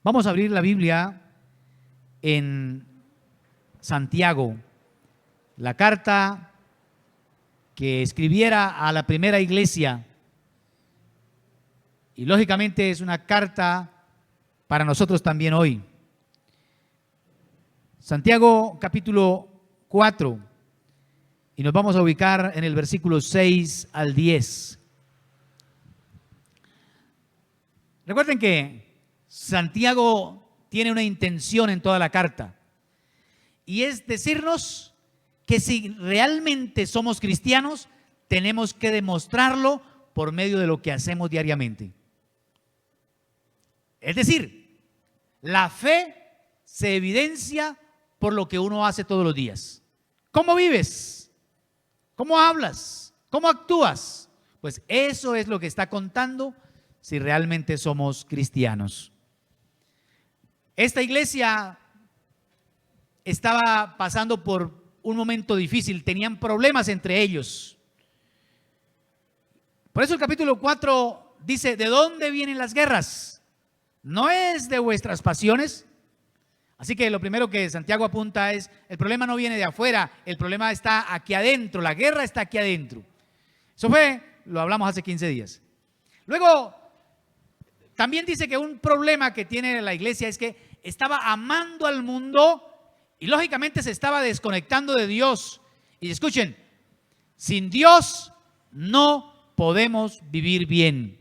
Vamos a abrir la Biblia en Santiago, la carta que escribiera a la primera iglesia. Y lógicamente es una carta para nosotros también hoy. Santiago capítulo 4, y nos vamos a ubicar en el versículo 6 al 10. Recuerden que Santiago tiene una intención en toda la carta, y es decirnos que si realmente somos cristianos, tenemos que demostrarlo por medio de lo que hacemos diariamente. Es decir, la fe se evidencia por lo que uno hace todos los días. ¿Cómo vives? ¿Cómo hablas? ¿Cómo actúas? Pues eso es lo que está contando si realmente somos cristianos. Esta iglesia estaba pasando por un momento difícil, tenían problemas entre ellos. Por eso el capítulo 4 dice: ¿de dónde vienen las guerras? ¿No es de vuestras pasiones? Así que lo primero que Santiago apunta es: el problema no viene de afuera, el problema está aquí adentro, la guerra está aquí adentro. Eso lo hablamos hace 15 días. Luego, también dice que un problema que tiene la iglesia es que estaba amando al mundo y lógicamente se estaba desconectando de Dios. Y escuchen, sin Dios no podemos vivir bien.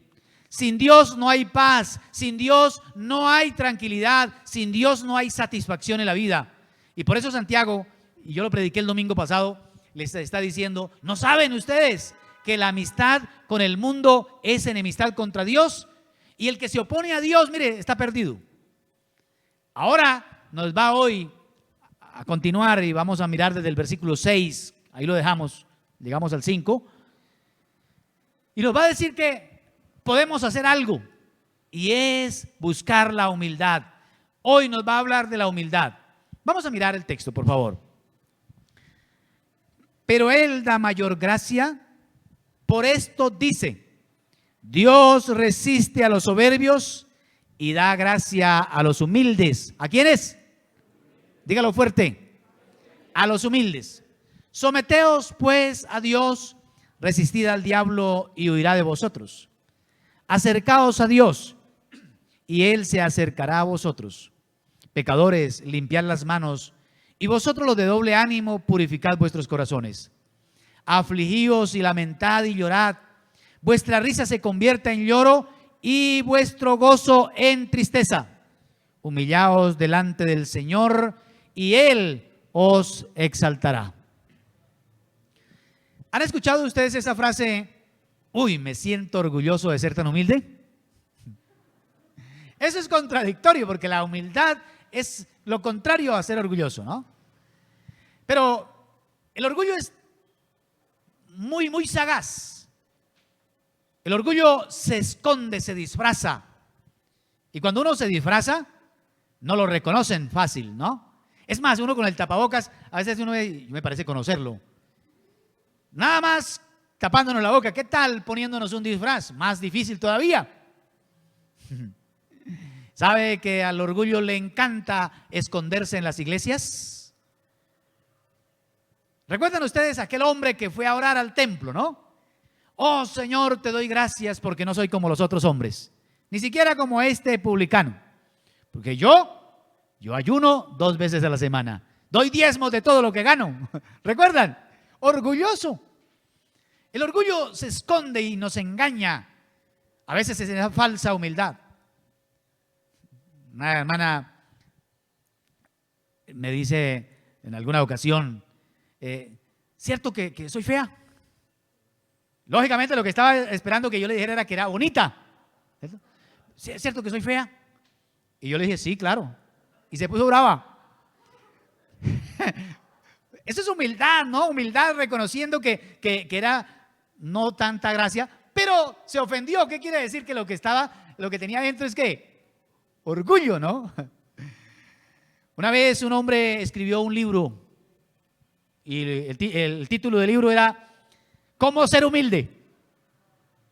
Sin Dios no hay paz, sin Dios no hay tranquilidad, sin Dios no hay satisfacción en la vida. Y por eso Santiago, y yo lo prediqué el domingo pasado, les está diciendo: ¿no saben ustedes que la amistad con el mundo es enemistad contra Dios? Y el que se opone a Dios, mire, está perdido. Ahora nos va hoy a continuar y vamos a mirar desde el versículo 6, ahí lo dejamos, llegamos al 5, y nos va a decir que podemos hacer algo, y es buscar la humildad. Hoy nos va a hablar de la humildad. Vamos a mirar el texto, por favor. Pero Él da mayor gracia, por esto dice: Dios resiste a los soberbios y da gracia a los humildes. ¿A quiénes? Dígalo fuerte: a los humildes. Someteos pues a Dios, resistid al diablo y huirá de vosotros. Acercaos a Dios y Él se acercará a vosotros. Pecadores, limpiad las manos, y vosotros los de doble ánimo, purificad vuestros corazones. Afligíos y lamentad y llorad. Vuestra risa se convierta en lloro y vuestro gozo en tristeza. Humillaos delante del Señor y Él os exaltará. ¿Han escuchado ustedes esa frase: uy, me siento orgulloso de ser tan humilde? Eso es contradictorio, porque la humildad es lo contrario a ser orgulloso, ¿no? Pero el orgullo es muy sagaz. El orgullo se esconde, se disfraza. Y cuando uno se disfraza, no lo reconocen fácil, ¿no? Es más, uno con el tapabocas, a veces uno me parece conocerlo. Nada más tapándonos la boca. ¿Qué tal poniéndonos un disfraz? Más difícil todavía. ¿Sabe que al orgullo le encanta esconderse en las iglesias? ¿Recuerdan ustedes aquel hombre que fue a orar al templo, no? Oh Señor, te doy gracias porque no soy como los otros hombres, ni siquiera como este publicano, porque yo ayuno 2 veces a la semana, doy diezmos de todo lo que gano. ¿Recuerdan? Orgulloso. El orgullo se esconde y nos engaña. A veces es esa falsa humildad. Una hermana me dice en alguna ocasión: ¿cierto que soy fea? Lógicamente lo que estaba esperando que yo le dijera era que era bonita. ¿Es cierto que soy fea? Y yo le dije: sí, claro. Y se puso brava. Eso es humildad, ¿no? Humildad reconociendo que era no tanta gracia, pero se ofendió. ¿Qué quiere decir? Que lo que tenía dentro es que orgullo, ¿no? Una vez un hombre escribió un libro y el título del libro era ¿Cómo ser humilde?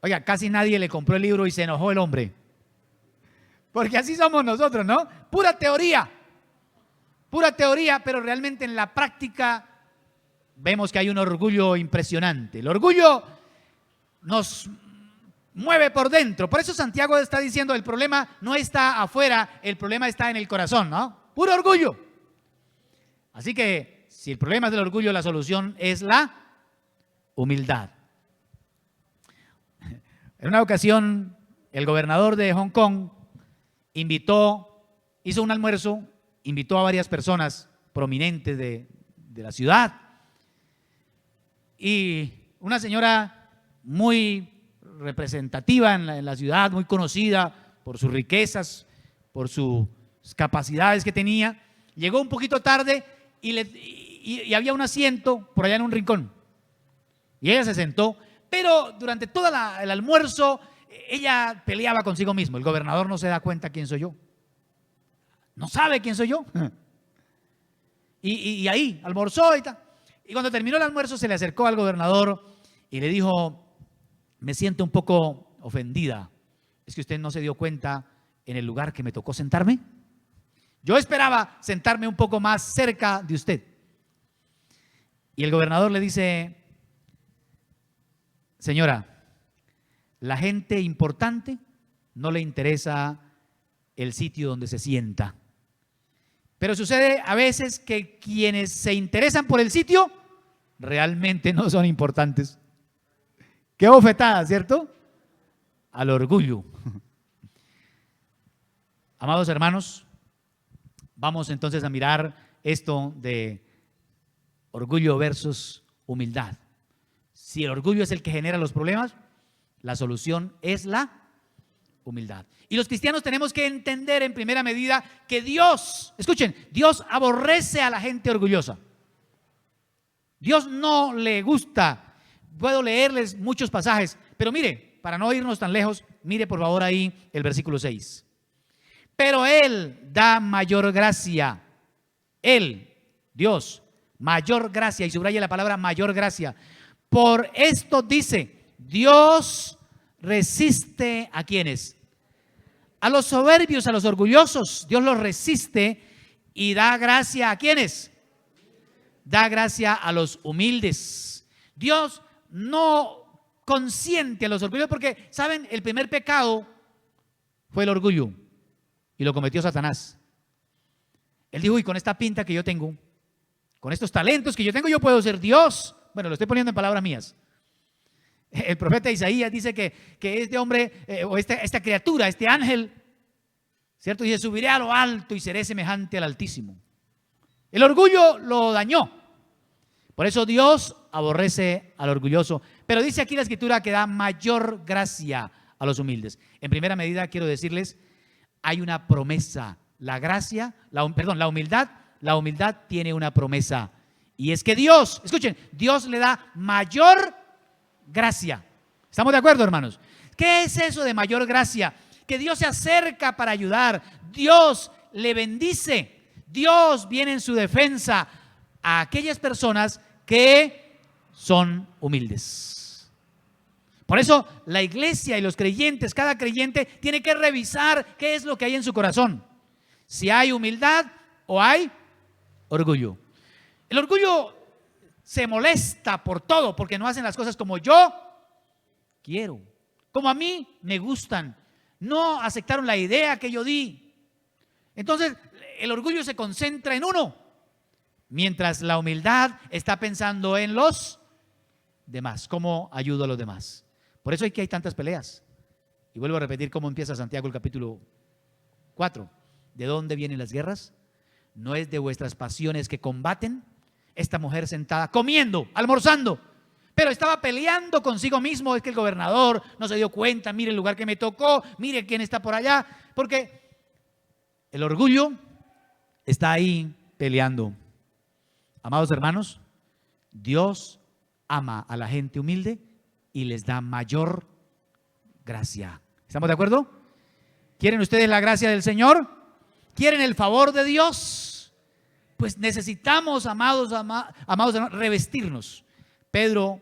Oiga, casi nadie le compró el libro y se enojó el hombre. Porque así somos nosotros, ¿no? Pura teoría, pero realmente en la práctica vemos que hay un orgullo impresionante. El orgullo nos mueve por dentro. Por eso Santiago está diciendo, el problema no está afuera, el problema está en el corazón, ¿no? Puro orgullo. Así que si el problema es del orgullo, la solución es la humildad. En una ocasión, el gobernador de Hong Kong hizo un almuerzo, invitó a varias personas prominentes de la ciudad, y una señora muy representativa en la ciudad, muy conocida por sus riquezas, por sus capacidades que tenía, llegó un poquito tarde y había un asiento por allá en un rincón. Y ella se sentó, pero durante todo el almuerzo ella peleaba consigo misma. El gobernador no se da cuenta quién soy yo. No sabe quién soy yo. Y ahí almorzó y tal. Y cuando terminó el almuerzo se le acercó al gobernador y le dijo: me siento un poco ofendida. ¿Es que usted no se dio cuenta en el lugar que me tocó sentarme? Yo esperaba sentarme un poco más cerca de usted. Y el gobernador le dice: señora, la gente importante no le interesa el sitio donde se sienta. Pero sucede a veces que quienes se interesan por el sitio realmente no son importantes. Qué bofetada, ¿cierto? Al orgullo. Amados hermanos, vamos entonces a mirar esto de orgullo versus humildad. Si el orgullo es el que genera los problemas, la solución es la humildad. Y los cristianos tenemos que entender en primera medida que Dios, escuchen, Dios aborrece a la gente orgullosa. Dios no le gusta. Puedo leerles muchos pasajes, pero mire, para no irnos tan lejos, mire por favor ahí el versículo 6. Pero Él da mayor gracia. Él, Dios, mayor gracia, y subraya la palabra mayor gracia. Por esto dice, Dios resiste ¿a quiénes? A los soberbios, a los orgullosos. Dios los resiste y da gracia ¿a quiénes? Da gracia a los humildes. Dios no consiente a los orgullosos porque, ¿saben? El primer pecado fue el orgullo y lo cometió Satanás. Él dijo: y con esta pinta que yo tengo, con estos talentos que yo tengo, yo puedo ser Dios. Bueno, lo estoy poniendo en palabras mías. El profeta Isaías dice que este hombre o esta criatura, este ángel, ¿cierto? Dice: subiré a lo alto y seré semejante al Altísimo. El orgullo lo dañó. Por eso Dios aborrece al orgulloso. Pero dice aquí la Escritura que da mayor gracia a los humildes. En primera medida quiero decirles, hay una promesa. La gracia, la humildad tiene una promesa. Y es que Dios, escuchen, Dios le da mayor gracia. ¿Estamos de acuerdo, hermanos? ¿Qué es eso de mayor gracia? Que Dios se acerca para ayudar. Dios le bendice. Dios viene en su defensa a aquellas personas que son humildes. Por eso la iglesia y los creyentes, cada creyente tiene que revisar qué es lo que hay en su corazón. Si hay humildad o hay orgullo. El orgullo se molesta por todo porque no hacen las cosas como yo quiero, como a mí me gustan. No aceptaron la idea que yo di. Entonces el orgullo se concentra en uno, mientras la humildad está pensando en los demás. ¿Cómo ayudo a los demás? Por eso es que hay tantas peleas. Y vuelvo a repetir cómo empieza Santiago el capítulo 4. ¿De dónde vienen las guerras? ¿No es de vuestras pasiones que combaten? Esta mujer sentada, comiendo, almorzando, pero estaba peleando consigo mismo. Es que el gobernador no se dio cuenta. Mire el lugar que me tocó, mire quién está por allá. Porque el orgullo está ahí peleando. Amados hermanos, Dios ama a la gente humilde y les da mayor gracia. ¿Estamos de acuerdo? ¿Quieren ustedes la gracia del Señor? ¿Quieren el favor de Dios? Pues necesitamos, amados hermanos, revestirnos. Pedro,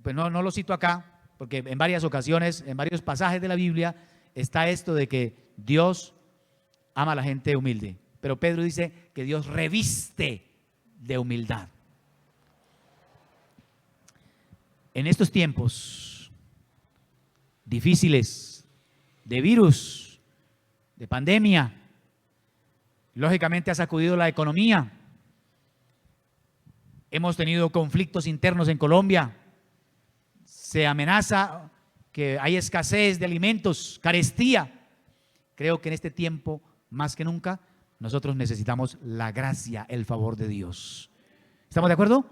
pues no lo cito acá, porque en varias ocasiones, en varios pasajes de la Biblia, está esto de que Dios ama a la gente humilde. Pero Pedro dice que Dios reviste de humildad. En estos tiempos difíciles de virus, de pandemia, lógicamente ha sacudido la economía. Hemos tenido conflictos internos en Colombia. Se amenaza que hay escasez de alimentos, carestía. Creo que en este tiempo, más que nunca, nosotros necesitamos la gracia, el favor de Dios. ¿Estamos de acuerdo?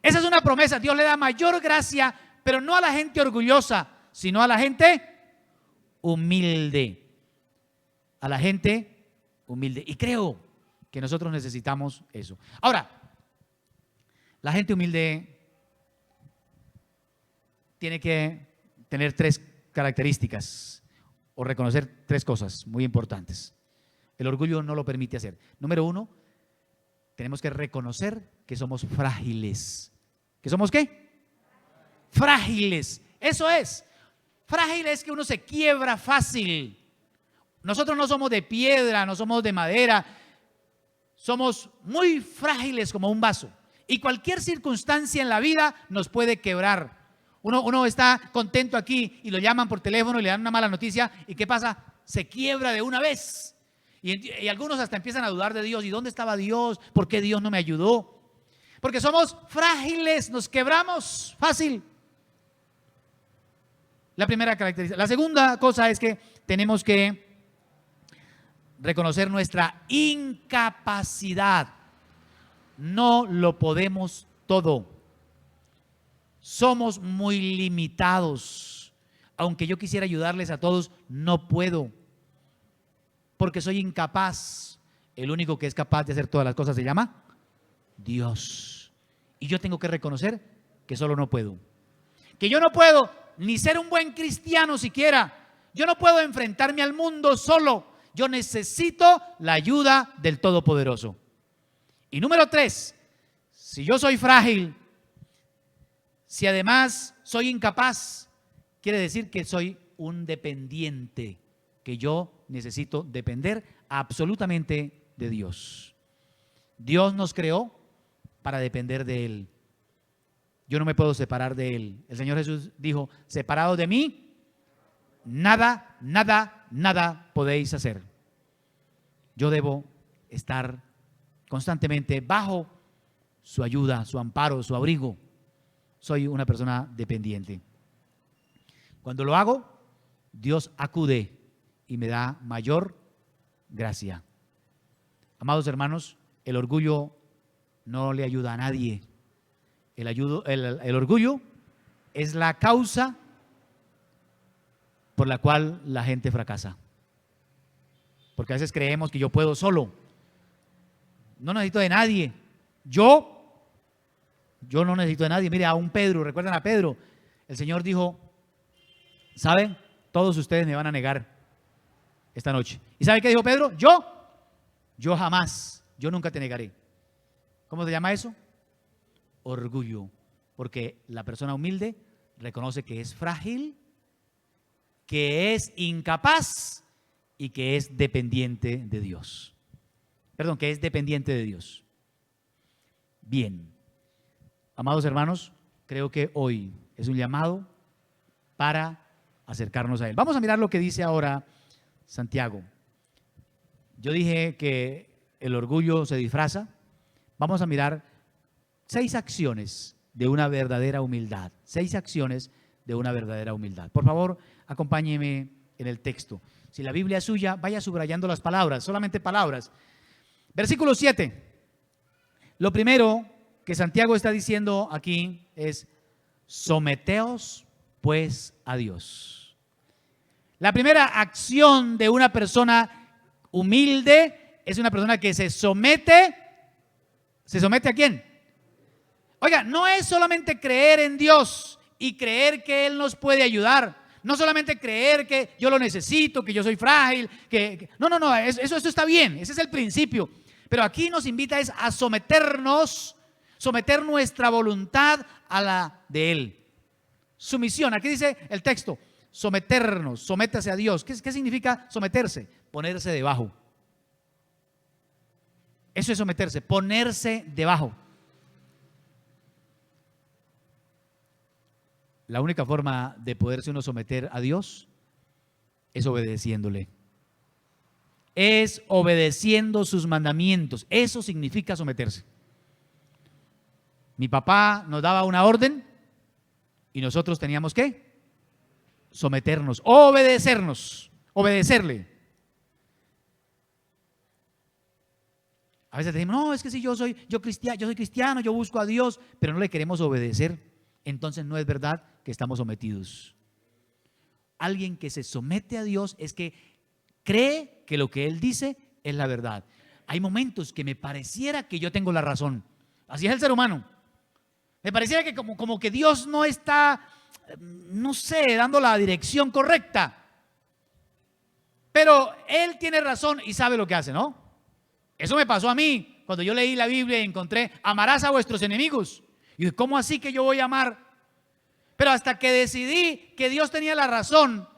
Esa es una promesa. Dios le da mayor gracia, pero no a la gente orgullosa, sino a la gente humilde. A la gente humilde. Y creo que nosotros necesitamos eso. Ahora, la gente humilde tiene que tener tres características o reconocer tres cosas muy importantes. El orgullo no lo permite hacer. Número uno, tenemos que reconocer que somos frágiles. ¿Que somos qué? Frágiles. Eso es. Frágil es que uno se quiebra fácil. Nosotros no somos de piedra, no somos de madera. Somos muy frágiles como un vaso. Y cualquier circunstancia en la vida nos puede quebrar. Uno está contento aquí y lo llaman por teléfono y le dan una mala noticia. ¿Y qué pasa? Se quiebra de una vez. Y algunos hasta empiezan a dudar de Dios. ¿Y dónde estaba Dios? ¿Por qué Dios no me ayudó? Porque somos frágiles, nos quebramos fácil. La primera característica. La segunda cosa es que tenemos que reconocer nuestra incapacidad. No lo podemos todo. Somos muy limitados. Aunque yo quisiera ayudarles a todos, no puedo. Porque soy incapaz. El único que es capaz de hacer todas las cosas se llama Dios. Y yo tengo que reconocer que solo no puedo. Que yo no puedo ni ser un buen cristiano siquiera. Yo no puedo enfrentarme al mundo solo. Yo necesito la ayuda del Todopoderoso. Y número tres, si yo soy frágil, si además soy incapaz, quiere decir que soy un dependiente, que yo necesito depender absolutamente de Dios. Dios nos creó para depender de Él. Yo no me puedo separar de Él. El Señor Jesús dijo, separado de mí, nada, nada, nada podéis hacer. Yo debo estar constantemente bajo su ayuda, su amparo, su abrigo. Soy una persona dependiente. Cuando lo hago, Dios acude y me da mayor gracia. Amados hermanos, el orgullo no le ayuda a nadie. El orgullo es la causa por la cual la gente fracasa. Porque a veces creemos que yo puedo solo. No necesito de nadie. Yo no necesito de nadie. Mire, a un Pedro, ¿recuerdan a Pedro? El Señor dijo, ¿saben? Todos ustedes me van a negar esta noche. ¿Y sabe qué dijo Pedro? Yo jamás, yo nunca te negaré. ¿Cómo se llama eso? Orgullo. Porque la persona humilde reconoce que es frágil, que es incapaz y que es dependiente de Dios. Perdón, que es dependiente de Dios. Bien, amados hermanos, creo que hoy es un llamado para acercarnos a Él. Vamos a mirar lo que dice ahora Santiago. Yo dije que el orgullo se disfraza. Vamos a mirar 6 acciones de una verdadera humildad. 6 acciones de una verdadera humildad. Por favor, acompáñeme en el texto. Si la Biblia es suya, vaya subrayando las palabras, solamente palabras. Versículo 7. Lo primero que Santiago está diciendo aquí es: someteos pues a Dios. La primera acción de una persona humilde es una persona que se somete. ¿Se somete a quién? Oiga, no es solamente creer en Dios y creer que Él nos puede ayudar. No solamente creer que yo lo necesito, que yo soy frágil, no, eso está bien, ese es el principio. Pero aquí nos invita es a someter nuestra voluntad a la de Él. Sumisión, aquí dice el texto, someternos, sométase a Dios. ¿Qué significa someterse? Ponerse debajo. Eso es someterse, ponerse debajo. La única forma de poderse uno someter a Dios es obedeciéndole. Es obedeciendo sus mandamientos. Eso significa someterse. Mi papá nos daba una orden y nosotros teníamos que someternos, obedecernos, obedecerle. A veces decimos, no, es que si yo soy cristiano, yo busco a Dios, pero no le queremos obedecer, entonces no es verdad que estamos sometidos. Alguien que se somete a Dios es que cree que lo que Él dice es la verdad. Hay momentos que me pareciera que yo tengo la razón. Así es el ser humano. Me pareciera que como que Dios no está, no sé, dando la dirección correcta. Pero Él tiene razón y sabe lo que hace, ¿no? Eso me pasó a mí cuando yo leí la Biblia y encontré, amarás a vuestros enemigos. Y ¿cómo así que yo voy a amar? Pero hasta que decidí que Dios tenía la razón,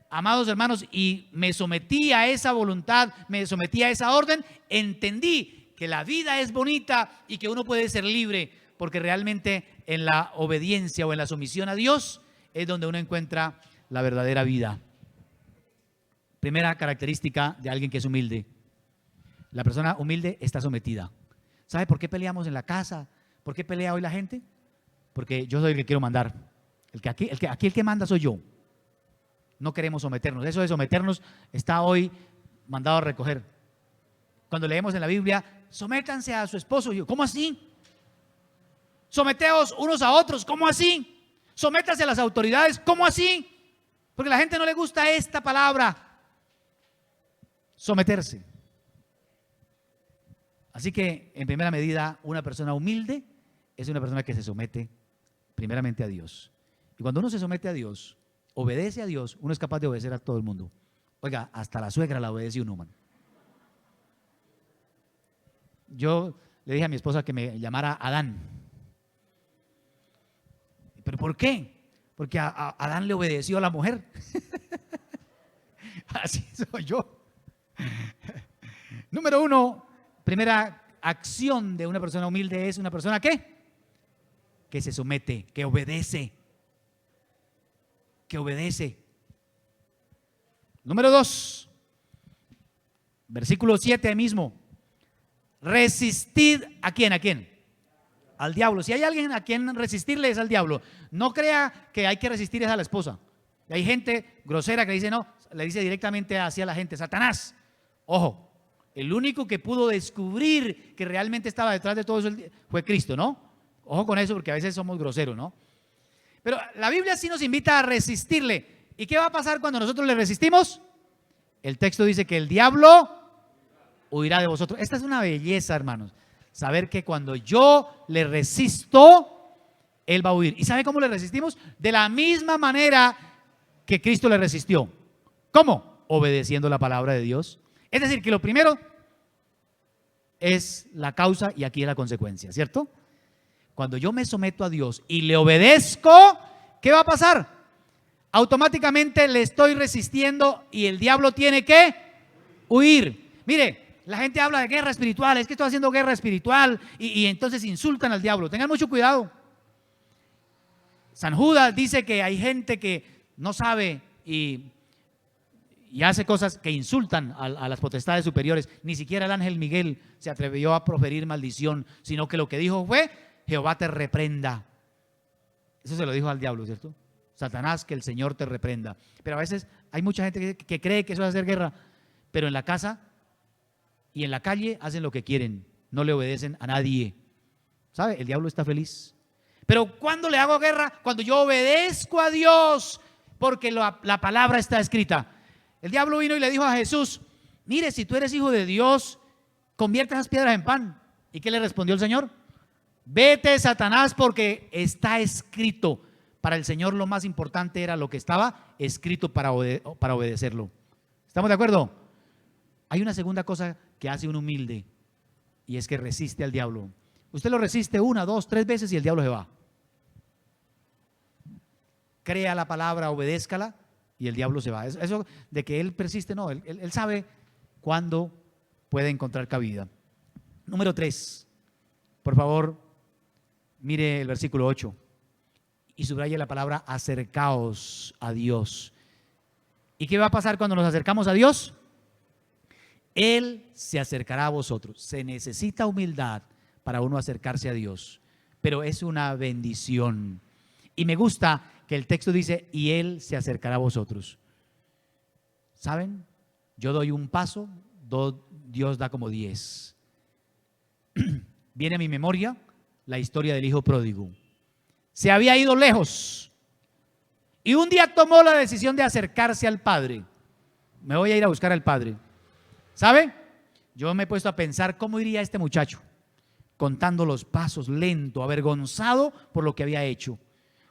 amados hermanos, y me sometí a esa voluntad, me sometí a esa orden, entendí que la vida es bonita y que uno puede ser libre, porque realmente en la obediencia o en la sumisión a Dios es donde uno encuentra la verdadera vida. Primera característica de alguien que es humilde. La persona humilde está sometida. ¿Sabe por qué peleamos en la casa? ¿Por qué pelea hoy la gente? Porque yo soy el que quiero mandar. Aquí el que manda soy yo. No queremos someternos. Eso de someternos está hoy mandado a recoger. Cuando leemos en la Biblia, sométanse a su esposo. Yo, ¿cómo así? Someteos unos a otros. ¿Cómo así? Sométase a las autoridades. ¿Cómo así? Porque a la gente no le gusta esta palabra. Someterse. Así que, en primera medida, una persona humilde es una persona que se somete primeramente a Dios. Y cuando uno se somete a Dios, obedece a Dios, uno es capaz de obedecer a todo el mundo. Oiga, hasta la suegra la obedece uno, man. Yo le dije a mi esposa que me llamara Adán. ¿Pero por qué? Porque a Adán le obedeció a la mujer. Así soy yo. Número uno, primera acción de una persona humilde es una persona que se somete, que obedece. Que obedece. Número 2, versículo 7 mismo. Resistid ¿a quién? ¿A quién? Al diablo. Si hay alguien a quien resistirle es al diablo. No crea que hay que resistir es a la esposa. Y hay gente grosera que dice no, le dice directamente hacia la gente, Satanás. Ojo, el único que pudo descubrir que realmente estaba detrás de todo eso fue Cristo, ¿no? Ojo con eso porque a veces somos groseros, ¿no? Pero la Biblia sí nos invita a resistirle. ¿Y qué va a pasar cuando nosotros le resistimos? El texto dice que el diablo huirá de vosotros. Esta es una belleza, hermanos. Saber que cuando yo le resisto, él va a huir. ¿Y sabe cómo le resistimos? De la misma manera que Cristo le resistió. ¿Cómo? Obedeciendo la palabra de Dios. Es decir, que lo primero es la causa y aquí es la consecuencia, ¿cierto? Cuando yo me someto a Dios y le obedezco, ¿qué va a pasar? Automáticamente le estoy resistiendo y el diablo tiene que huir. Mire, la gente habla de guerra espiritual, es que estoy haciendo guerra espiritual y entonces insultan al diablo. Tengan mucho cuidado. San Judas dice que hay gente que no sabe y hace cosas que insultan a las potestades superiores. Ni siquiera el ángel Miguel se atrevió a proferir maldición, sino que lo que dijo fue: Jehová te reprenda. Eso se lo dijo al diablo, ¿cierto? Satanás, que el Señor te reprenda. Pero a veces hay mucha gente que cree que eso es hacer guerra, pero en la casa y en la calle hacen lo que quieren, no le obedecen a nadie. ¿Sabe? El diablo está feliz. Pero ¿cuándo le hago guerra? Cuando yo obedezco a Dios, porque la palabra está escrita. El diablo vino y le dijo a Jesús: mire, si tú eres hijo de Dios, convierte esas piedras en pan. ¿Y qué le respondió el Señor? Vete, Satanás, porque está escrito. Para el Señor lo más importante era lo que estaba escrito para obedecerlo. ¿Estamos de acuerdo? Hay una segunda cosa que hace un humilde y es que resiste al diablo. Usted lo resiste 1, 2, 3 veces y el diablo se va. crea la palabra, obedézcala y el diablo se va. Eso de que él persiste, no, él sabe cuándo puede encontrar cabida. Número 3, por favor, mire el versículo 8 y subraye la palabra acercaos a Dios. ¿Y qué va a pasar cuando nos acercamos a Dios? Él se acercará a vosotros. Se necesita humildad para uno acercarse a Dios, pero es una bendición. Y me gusta que el texto dice, y Él se acercará a vosotros. ¿Saben? Yo doy un paso, Dios da como 10. Viene a mi memoria la historia del hijo pródigo. Se había ido lejos y un día tomó la decisión de acercarse al padre. Me voy a ir a buscar al padre. ¿Sabe? Yo me he puesto a pensar cómo iría este muchacho, contando los pasos, lento, avergonzado por lo que había hecho.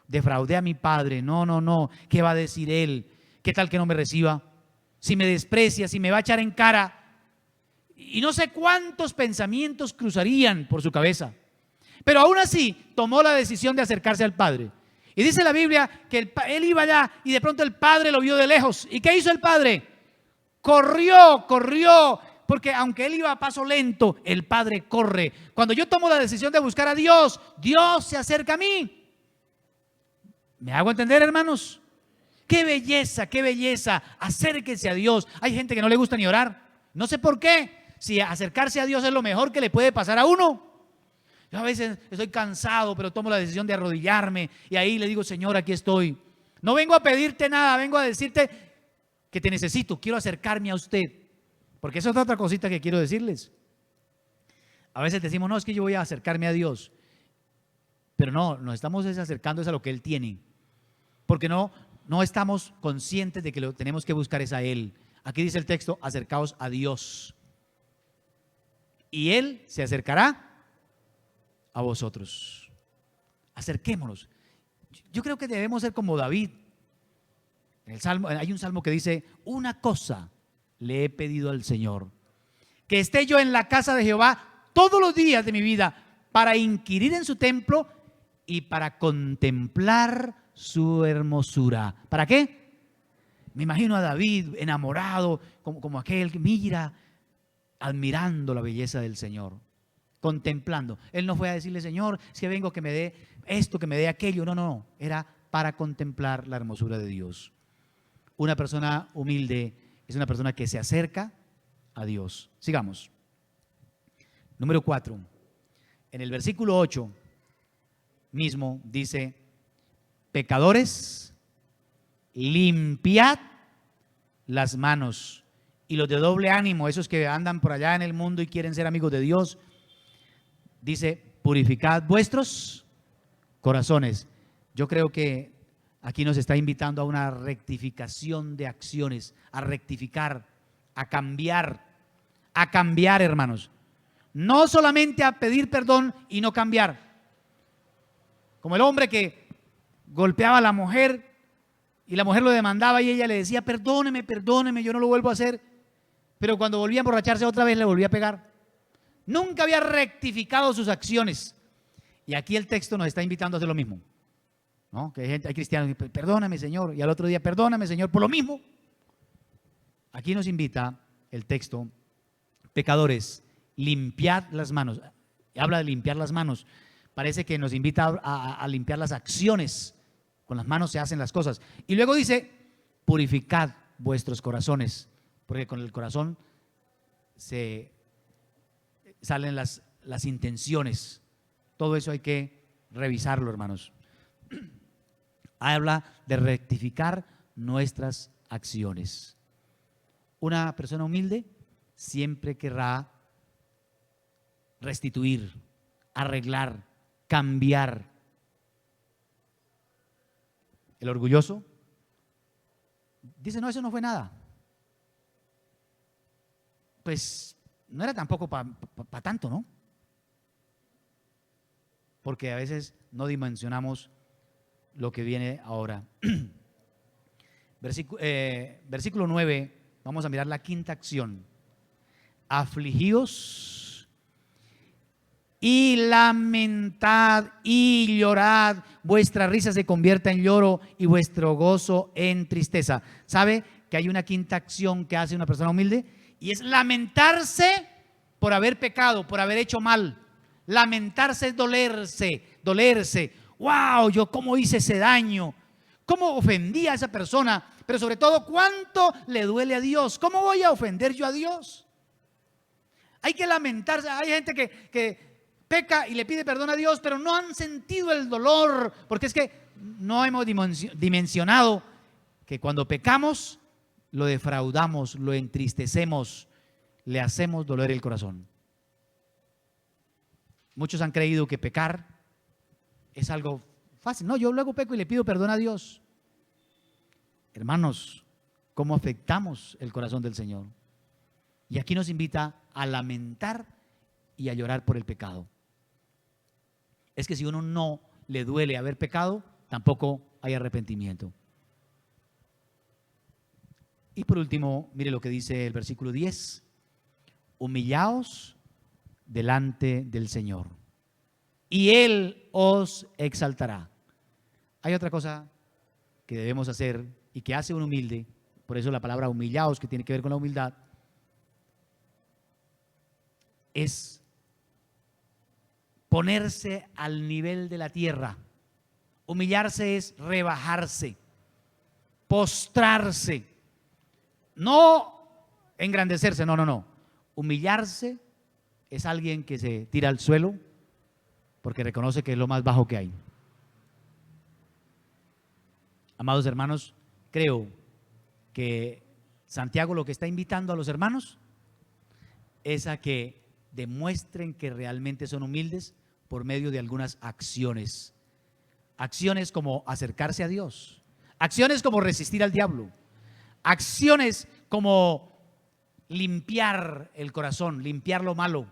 Defraudé a mi padre, no, ¿qué va a decir él? ¿Qué tal que no me reciba? Si me desprecia, si me va a echar en cara. Y no sé cuántos pensamientos cruzarían por su cabeza. Pero aún así tomó la decisión de acercarse al padre. Y dice la Biblia que él iba allá y de pronto el padre lo vio de lejos. ¿Y qué hizo el padre? Corrió, porque aunque él iba a paso lento, el padre corre. Cuando yo tomo la decisión de buscar a Dios, Dios se acerca a mí. ¿Me hago entender, hermanos? Qué belleza, acérquense a Dios. Hay gente que no le gusta ni orar, no sé por qué. Si acercarse a Dios es lo mejor que le puede pasar a uno. Yo a veces estoy cansado, pero tomo la decisión de arrodillarme y ahí le digo, Señor, aquí estoy. No vengo a pedirte nada, vengo a decirte que te necesito, quiero acercarme a usted. Porque esa es otra cosita que quiero decirles. A veces decimos, no, es que yo voy a acercarme a Dios. Pero no, nos estamos acercando a lo que Él tiene. Porque no estamos conscientes de que lo tenemos que buscar es a Él. Aquí dice el texto, acercaos a Dios. Y Él se acercará a vosotros. Acerquémonos. Yo creo que debemos ser como David. En el Salmo, hay un salmo que dice, una cosa le he pedido al Señor, que esté yo en la casa de Jehová todos los días de mi vida para inquirir en su templo y para contemplar su hermosura. ¿Para qué? Me imagino a David enamorado, como aquel que mira, admirando la belleza del Señor, contemplando. Él no fue a decirle, Señor, si vengo que me dé esto, que me dé aquello. No, era para contemplar la hermosura de Dios. Una persona humilde es una persona que se acerca a Dios. Sigamos. Número 4. En el versículo 8 mismo dice, pecadores, limpiad las manos. Y los de doble ánimo, esos que andan por allá en el mundo y quieren ser amigos de Dios, dice, purificad vuestros corazones. Yo creo que aquí nos está invitando a una rectificación de acciones, a rectificar, a cambiar, hermanos. No solamente a pedir perdón y no cambiar. Como el hombre que golpeaba a la mujer y la mujer lo demandaba y ella le decía, perdóneme, yo no lo vuelvo a hacer. Pero cuando volvía a emborracharse otra vez le volvía a pegar. Nunca había rectificado sus acciones. Y aquí el texto nos está invitando a hacer lo mismo, ¿no? Que hay cristianos que dicen, perdóname, Señor, y al otro día, perdóname, Señor, por lo mismo. Aquí nos invita el texto, pecadores, limpiad las manos. Habla de limpiar las manos. Parece que nos invita a limpiar las acciones. Con las manos se hacen las cosas. Y luego dice, purificad vuestros corazones, porque con el corazón se salen las intenciones. Todo eso hay que revisarlo, hermanos. Habla de rectificar nuestras acciones. Una persona humilde siempre querrá restituir, arreglar, cambiar. El orgulloso dice, no, eso no fue nada. Pues no era tampoco para tanto, ¿no? Porque a veces no dimensionamos lo que viene ahora. Versículo 9, vamos a mirar la quinta acción. Afligíos y lamentad y llorad, vuestra risa se convierta en lloro y vuestro gozo en tristeza. ¿Sabe que hay una quinta acción que hace una persona humilde? Y es lamentarse por haber pecado, por haber hecho mal. Lamentarse es dolerse. Wow, yo cómo hice ese daño, cómo ofendí a esa persona, pero sobre todo cuánto le duele a Dios. ¿Cómo voy a ofender yo a Dios? Hay que lamentarse. Hay gente que peca y le pide perdón a Dios, pero no han sentido el dolor, porque es que no hemos dimensionado que cuando pecamos lo defraudamos, lo entristecemos, le hacemos doler el corazón. Muchos han creído que pecar es algo fácil. No, yo luego peco y le pido perdón a Dios. Hermanos, ¿cómo afectamos el corazón del Señor? Y aquí nos invita a lamentar y a llorar por el pecado. Es que si uno no le duele haber pecado, tampoco hay arrepentimiento. Y por último, mire lo que dice el versículo 10. Humillaos delante del Señor y Él os exaltará. Hay otra cosa que debemos hacer y que hace un humilde, por eso la palabra humillaos, que tiene que ver con la humildad, es ponerse al nivel de la tierra. Humillarse es rebajarse, postrarse, no engrandecerse, no. Humillarse es alguien que se tira al suelo porque reconoce que es lo más bajo que hay. Amados hermanos, creo que Santiago lo que está invitando a los hermanos es a que demuestren que realmente son humildes por medio de algunas acciones. Acciones como acercarse a Dios, acciones como resistir al diablo, acciones como limpiar el corazón, limpiar lo malo,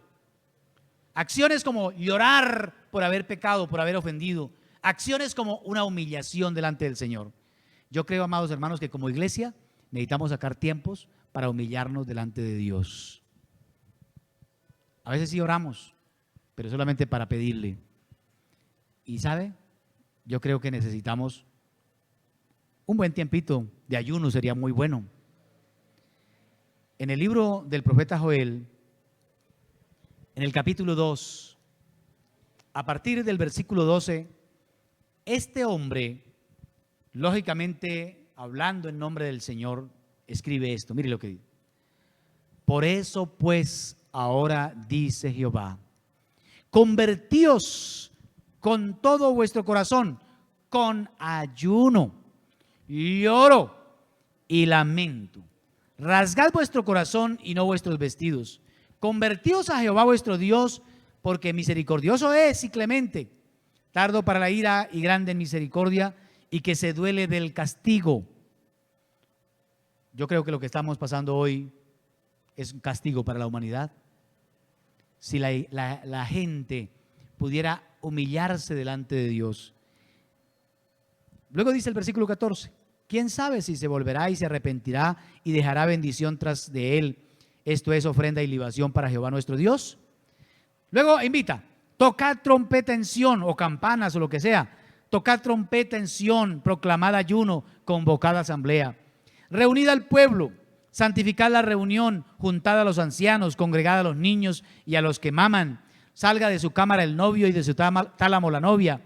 acciones como llorar por haber pecado, por haber ofendido, acciones como una humillación delante del Señor. Yo creo, amados hermanos, que como iglesia necesitamos sacar tiempos para humillarnos delante de Dios. A veces sí oramos, pero solamente para pedirle. Y ¿sabe? Yo creo que necesitamos un buen tiempito de ayuno, sería muy bueno. En el libro del profeta Joel, en el capítulo 2, a partir del versículo 12, este hombre, lógicamente hablando en nombre del Señor, escribe esto. Mire lo que dice. Por eso pues ahora dice Jehová, convertíos con todo vuestro corazón, con ayuno, lloro y lamento. Rasgad vuestro corazón y no vuestros vestidos. Convertíos a Jehová vuestro Dios, porque misericordioso es y clemente, tardo para la ira y grande en misericordia, y que se duele del castigo. Yo creo que lo que estamos pasando hoy es un castigo para la humanidad. Si la gente pudiera humillarse delante de Dios. Luego dice el versículo 14, ¿quién sabe si se volverá y se arrepentirá y dejará bendición tras de él? Esto es ofrenda y libación para Jehová nuestro Dios. Luego invita, tocad trompeta en Sión, o campanas o lo que sea. Tocad trompeta en Sión, proclamad ayuno, convocad asamblea. Reunid al pueblo, santificad la reunión, juntad a los ancianos, congregad a los niños y a los que maman. Salga de su cámara el novio y de su tálamo la novia.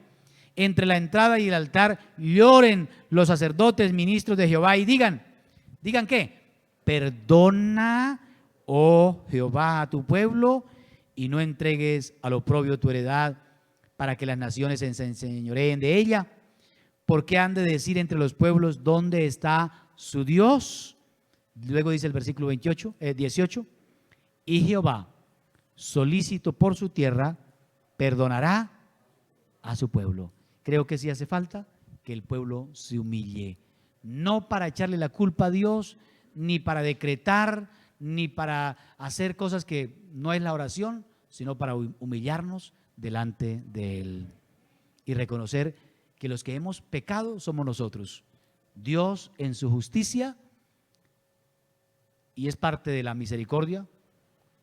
Entre la entrada y el altar lloren los sacerdotes, ministros de Jehová, y digan ¿qué? Perdona, oh Jehová, a tu pueblo, y no entregues al oprobio tu heredad, para que las naciones se enseñoreen de ella. Porque han de decir entre los pueblos, ¿dónde está su Dios? Luego dice el versículo 18, y Jehová, solícito por su tierra, perdonará a su pueblo. Creo que sí hace falta que el pueblo se humille, no para echarle la culpa a Dios, ni para decretar, ni para hacer cosas que no es la oración, sino para humillarnos delante de Él y reconocer que los que hemos pecado somos nosotros. Dios en su justicia, y es parte de la misericordia,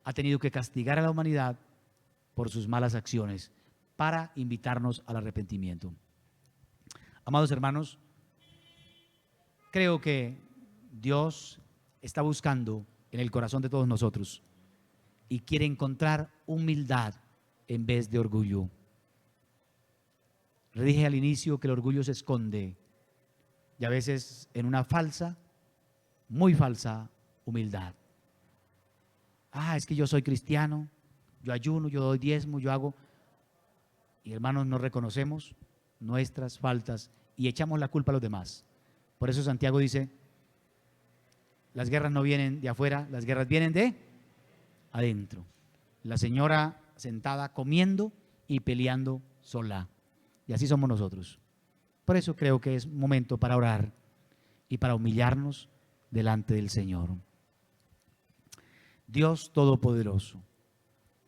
ha tenido que castigar a la humanidad por sus malas acciones, para invitarnos al arrepentimiento. Amados hermanos, creo que Dios está buscando en el corazón de todos nosotros y quiere encontrar humildad en vez de orgullo. Le dije al inicio que el orgullo se esconde y a veces en una falsa, muy falsa humildad. Es que yo soy cristiano, yo ayuno, yo doy diezmo, yo hago. Y hermanos, no reconocemos nuestras faltas y echamos la culpa a los demás. Por eso Santiago dice, las guerras no vienen de afuera, las guerras vienen de adentro. La señora sentada comiendo y peleando sola. Y así somos nosotros. Por eso creo que es momento para orar y para humillarnos delante del Señor. Dios Todopoderoso,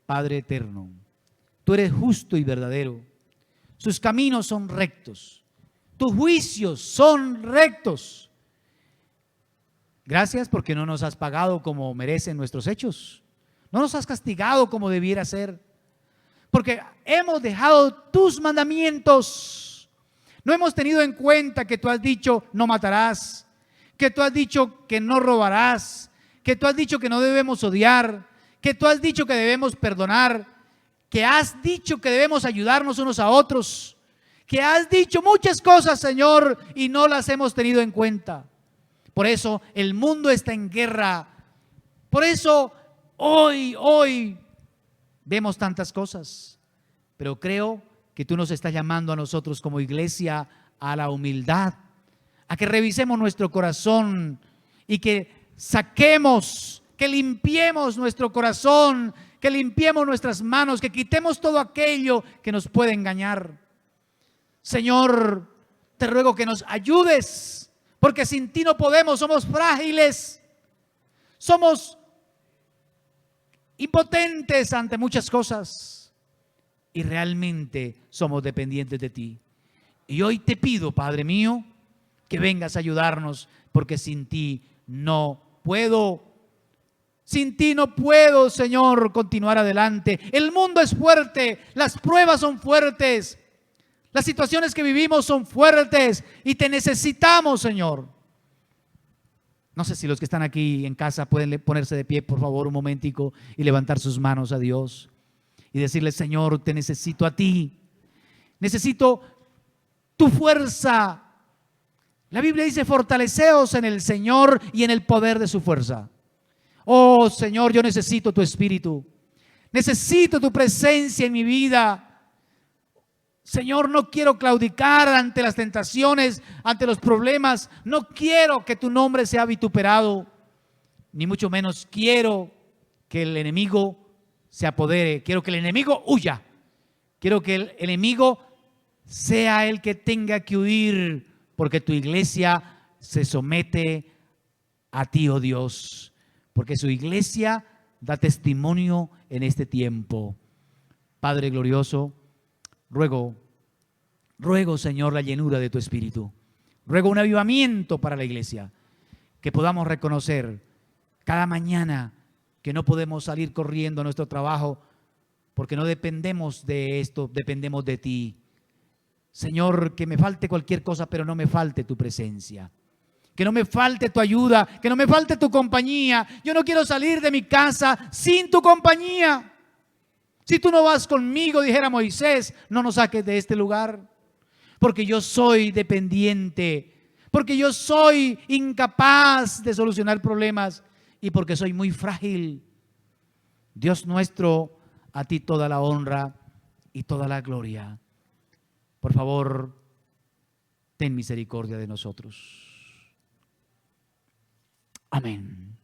Padre eterno, tú eres justo y verdadero. Sus caminos son rectos. Tus juicios son rectos. Gracias porque no nos has pagado como merecen nuestros hechos. No nos has castigado como debiera ser. Porque hemos dejado tus mandamientos. No hemos tenido en cuenta que tú has dicho no matarás, que tú has dicho que no robarás, que tú has dicho que no debemos odiar, que tú has dicho que debemos perdonar, que has dicho que debemos ayudarnos unos a otros, que has dicho muchas cosas, Señor, y no las hemos tenido en cuenta. Por eso el mundo está en guerra. Por eso hoy vemos tantas cosas. Pero creo que tú nos estás llamando a nosotros como iglesia a la humildad, a que revisemos nuestro corazón y que saquemos, que limpiemos nuestro corazón, que limpiemos nuestras manos, que quitemos todo aquello que nos puede engañar. Señor, te ruego que nos ayudes, porque sin ti no podemos, somos frágiles, somos impotentes ante muchas cosas y realmente somos dependientes de ti. Y hoy te pido, Padre mío, que vengas a ayudarnos, porque sin ti no puedo. Sin ti no puedo, Señor, continuar adelante. El mundo es fuerte, las pruebas son fuertes, las situaciones que vivimos son fuertes y te necesitamos, Señor. No sé si los que están aquí en casa pueden ponerse de pie, por favor, un momentico y levantar sus manos a Dios y decirle: Señor, te necesito a ti. Necesito tu fuerza. La Biblia dice: fortaleceos en el Señor y en el poder de su fuerza. Oh, Señor, yo necesito tu espíritu. Necesito tu presencia en mi vida. Señor, no quiero claudicar ante las tentaciones, ante los problemas. No quiero que tu nombre sea vituperado, ni mucho menos quiero que el enemigo se apodere. Quiero que el enemigo huya. Quiero que el enemigo sea el que tenga que huir, porque tu iglesia se somete a ti, oh Dios, porque su iglesia da testimonio en este tiempo. Padre glorioso, ruego, Señor, la llenura de tu Espíritu. Ruego un avivamiento para la iglesia, que podamos reconocer cada mañana que no podemos salir corriendo a nuestro trabajo, porque no dependemos de esto, dependemos de ti. Señor, que me falte cualquier cosa, pero no me falte tu presencia. Que no me falte tu ayuda, que no me falte tu compañía. Yo no quiero salir de mi casa sin tu compañía. Si tú no vas conmigo, dijera Moisés, no nos saques de este lugar. Porque yo soy dependiente, porque yo soy incapaz de solucionar problemas y porque soy muy frágil. Dios nuestro, a ti toda la honra y toda la gloria. Por favor, ten misericordia de nosotros. Amén.